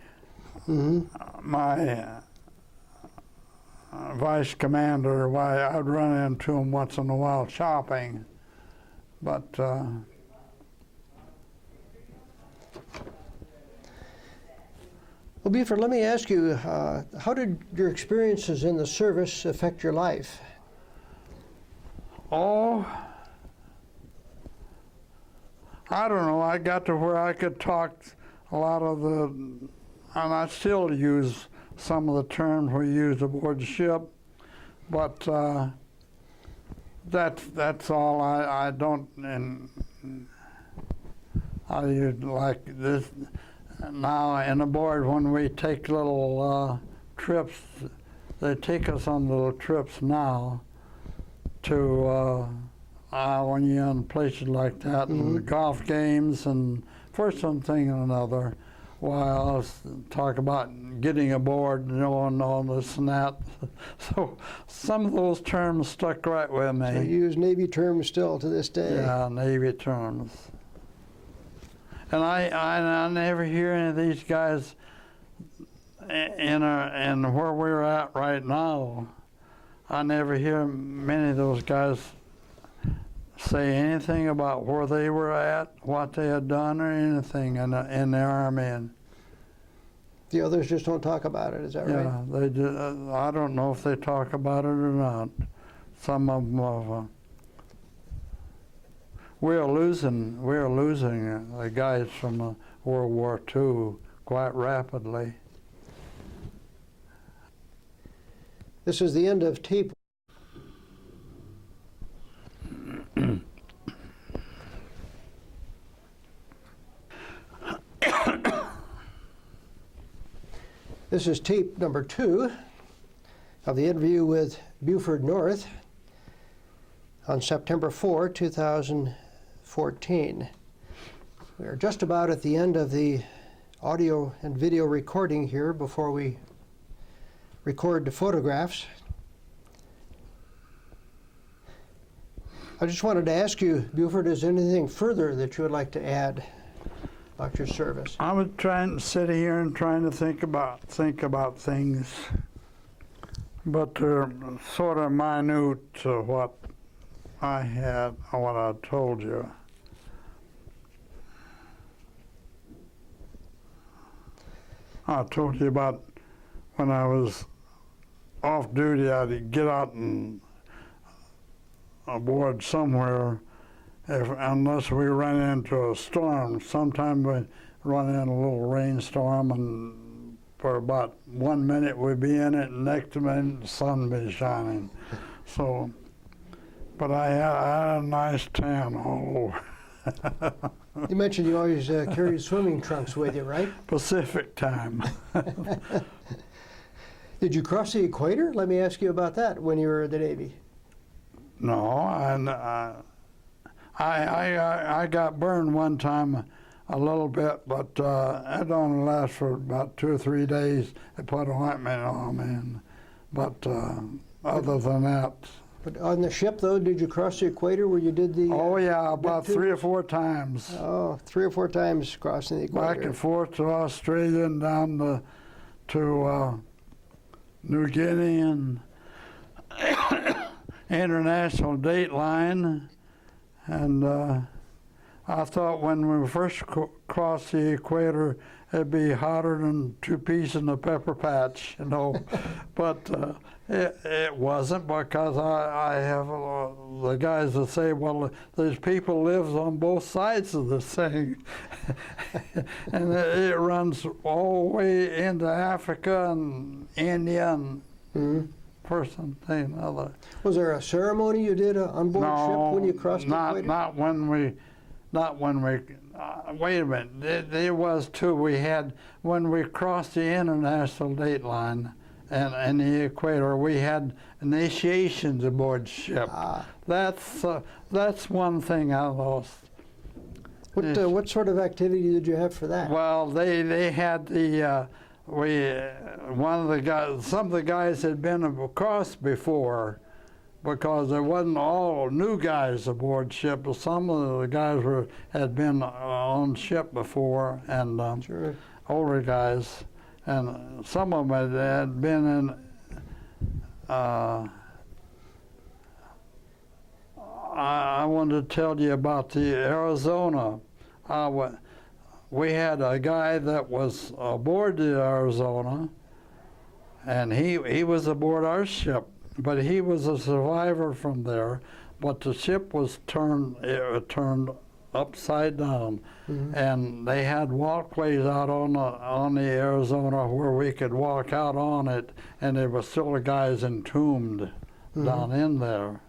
vice commander. I'd run into him once in a while shopping, but well, Buford, let me ask you, how did your experiences in the service affect your life? oh, I don't know, I got to where I could talk a lot of the, and I still use some of the terms we used aboard the ship, but that's all. I don't, and I use like this now and aboard when we take little trips. They take us on little trips now to when you're in places like that, and golf games, and for something or another. While I was talk about getting aboard, knowing all this and that. So some of those terms stuck right with me. So you use Navy terms still to this day? Yeah, Navy terms. And I never hear any of these guys in where we're at right now. I never hear many of those guys say anything about where they were at, what they had done, or anything in the Army. And the others just don't talk about it, is that right? yeah, they do. I don't know if they talk about it or not. Some of them, we're losing the guys from World War II quite rapidly. This is the end of tape. This is tape number 2 of the interview with Buford North on September 4, 2014. We are just about at the end of the audio and video recording here before we record the photographs. I just wanted to ask you, Buford, is there anything further that you would like to add about your service? I was trying to sit here and trying to think about things, but they're sort of minute to what I had, what I told you. I told you about when I was off duty, I'd get out and aboard somewhere, unless we ran into a storm. Sometimes we'd run in a little rainstorm, and for about 1 minute we'd be in it, and next minute the sun would be shining. So, but I had a nice tan all over. You mentioned you always carried swimming trunks with you, right? Pacific time. Did you cross the equator? Let me ask you about that when you were in the Navy. No, I got burned one time a little bit, but it only lasted for about 2 or 3 days. They put ointment on me, but other than that. But on the ship, though, did you cross the equator where you did the... Oh, yeah, about 3 or 4 times. Oh, 3 or 4 times crossing the equator. Back and forth to Australia and down to New Guinea and international date line. And I thought when we first crossed the equator, it'd be hotter than 2 peas in a pepper patch, you know. But it wasn't, because I have the guys that say, well, there's people lives on both sides of this thing. And it runs all the way into Africa and India and first something other. Was there a ceremony you did on board ship when you crossed the equator? Not when we, wait a minute, there was 2. We had, when we crossed the international date line and the equator, we had initiations aboard ship. That's one thing I lost. What sort of activity did you have for that? Well, they had the, one of the guys, some of the guys had been across before, because there wasn't all new guys aboard ship, but some of the guys had been on ship before, and Sure. older guys, and some of them had been in. I wanted to tell you about the Arizona. We had a guy that was aboard the Arizona, and he was aboard our ship, but he was a survivor from there. But the ship was turned upside down. Mhm. And they had walkways out on the Arizona where we could walk out on it, and there were still guys entombed down in there.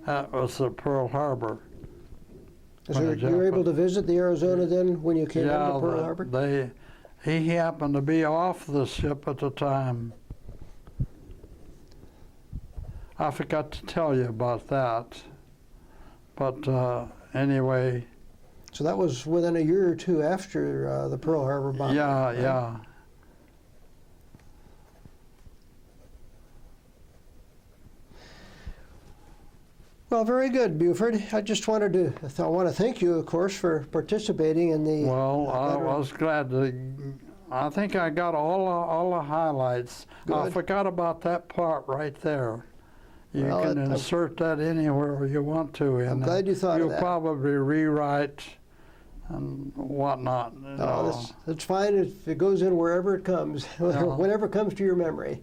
That was the Pearl Harbor. So you were able to visit the Arizona then when you came into Pearl Yeah, Harbor? he happened to be off the ship at the time. I forgot to tell you about that. But anyway. So that was within a year or two after the Pearl Harbor bombing? Yeah, right? yeah. Well, very good, Buford. I just wanted to, I want to thank you, of course, for participating in the... Well, I was glad to. I think I got all the highlights. I Good. forgot about that part right there. You Well, can insert that anywhere you want to. I'm glad you thought of You'll that. probably rewrite and whatnot. You No, know. that's fine if it goes in wherever it comes, whenever it comes to your memory.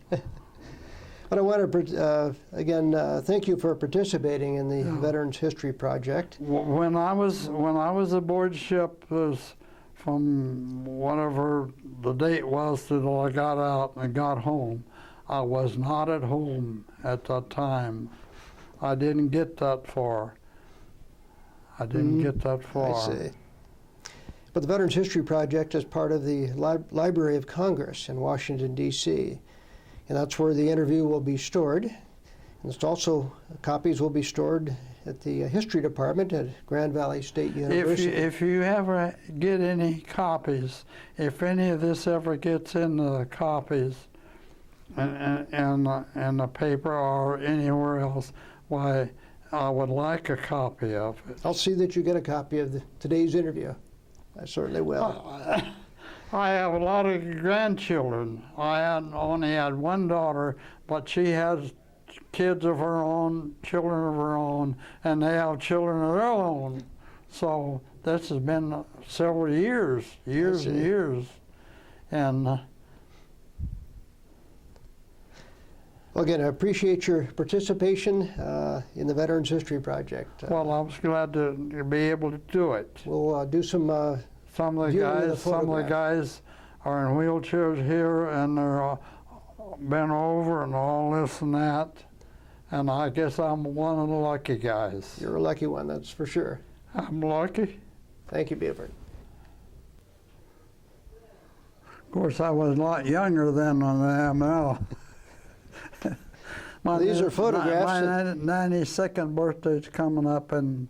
But I want to, again, thank you for participating in the Veterans History Project. When I was aboard ship, was from whatever the date was till I got out and got home. I was not at home at that time. I didn't get that far. I didn't get that far. I see. But the Veterans History Project is part of the Library of Congress in Washington, D.C., and that's where the interview will be stored. And it's also, copies will be stored at the History Department at Grand Valley State University. If you ever get any copies, if any of this ever gets in the copies and the paper or anywhere else, why, I would like a copy of it. I'll see that you get a copy of today's interview. I certainly will. I have a lot of grandchildren. I only had one daughter, but she has kids of her own, children of her own, and they have children of their own. So this has been several years and years. And well, again, I appreciate your participation in the Veterans History Project. well, I was glad to be able to do it. We'll do some Some of the viewing of the guys are in wheelchairs here, and they're bent over and all this and that. And I guess I'm one of the lucky guys. You're a lucky one, that's for sure. I'm lucky. Thank you, Buford. Of course, I was a lot younger then than I am now. These are photographs. My 92nd birthday's coming up in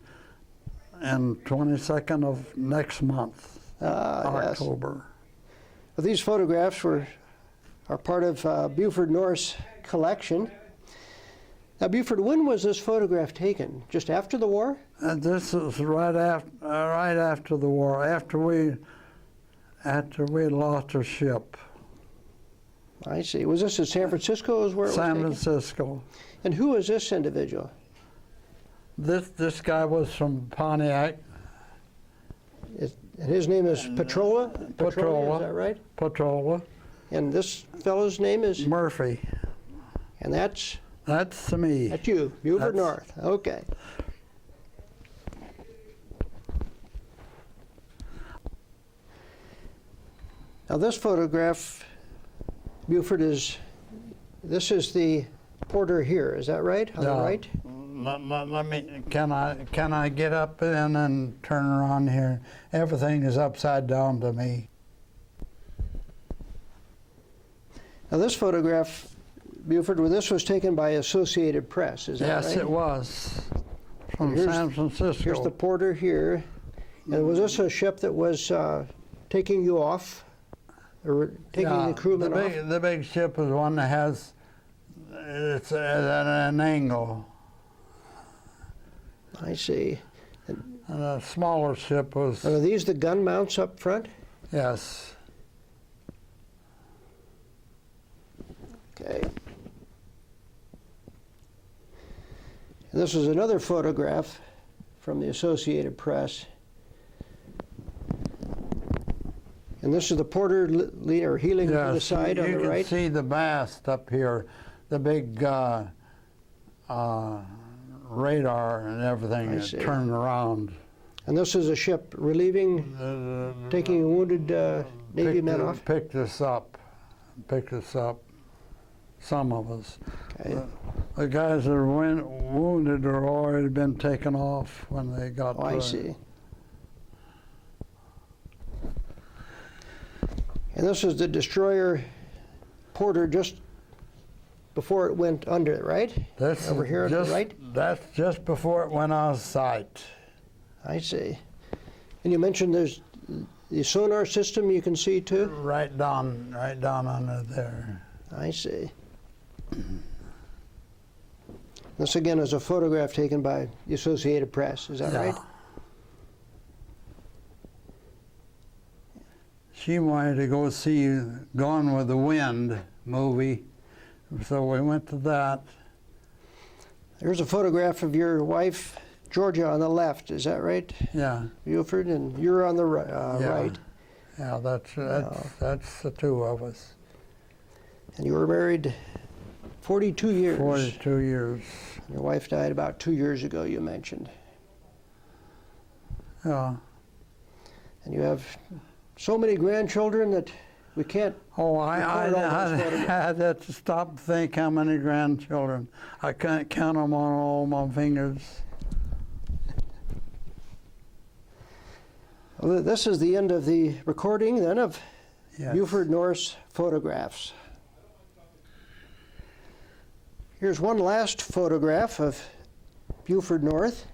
22nd of next month, Yes. October. Well, these photographs are part of Buford North's collection. Now, Buford, when was this photograph taken? Just after the war? And this is right after the war, after we lost our ship. I see. Was this in San Francisco? Is where it was San taken? Francisco. And who is this individual? This guy was from Pontiac. And his name is Petrola? Petrola. Is that right? Petrola. And this fellow's name is? Murphy. And that's me. you, Buford North. Okay. Now this photograph, Buford, this is the porter here, is that right? On the right? Let me, can I get up and turn around here? Everything is upside down to me. Now this photograph, Buford, this was taken by Associated Press, is that right? Yes, it was. From Here's- San Francisco. Here's the porter here. And was this a ship that was taking you off? Or taking the crewmen off? The big ship is one that has, it's at an angle. I see. And the smaller ship was, Are these the gun mounts up front? yes. Okay. And this is another photograph from the Associated Press. And this is the porter heeling to the Yes, side on the right? you can see the mast up here, the big radar and everything I that see. turned around. And this is a ship relieving, taking wounded Navy men off? Picked us up, some of us. Okay. The guys that were wounded had already been taken off when they got Oh, I see. And this is the destroyer Porter just before it went under, right? That's over here on the right? That's just before it went out of sight. I see. And you mentioned there's the sonar system you can see too? Right down under there. I see. This again is a photograph taken by the Associated Press, is that right? She wanted to go see Gone with the Wind movie, so we went to that. There's a photograph of your wife, Georgia, on the left, is that right? Yeah. Buford, and you're on the right. Yeah, that's the two of us. And you were married 42 years. 42 years. Your wife died about 2 years ago, you mentioned. Yeah. And you have so many grandchildren that we can't. Oh, I had to stop and think how many grandchildren. I can't count them on all my fingers. Well, this is the end of the recording then of Yes. Buford North's photographs. Here's one last photograph of Buford North.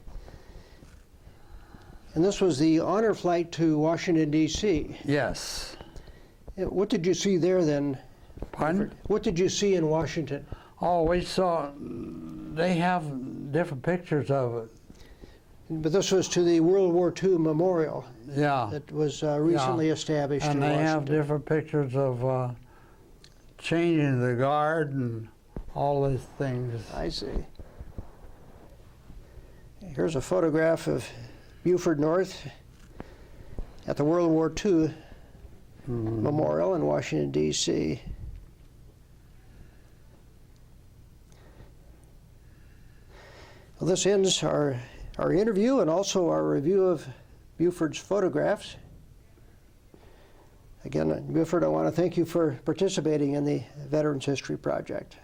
And this was the honor flight to Washington, D.C. Yes. What did you see there then? Pardon? What did you see in Washington? Oh, we saw, they have different pictures of it. But this was to the World War II memorial Yeah. that was recently established And in they Washington. have different pictures of changing the guard and all these things. I see. Here's a photograph of Buford North at the World War II memorial in Washington, D.C. Well, this ends our interview and also our review of Buford's photographs. Again, Buford, I want to thank you for participating in the Veterans History Project.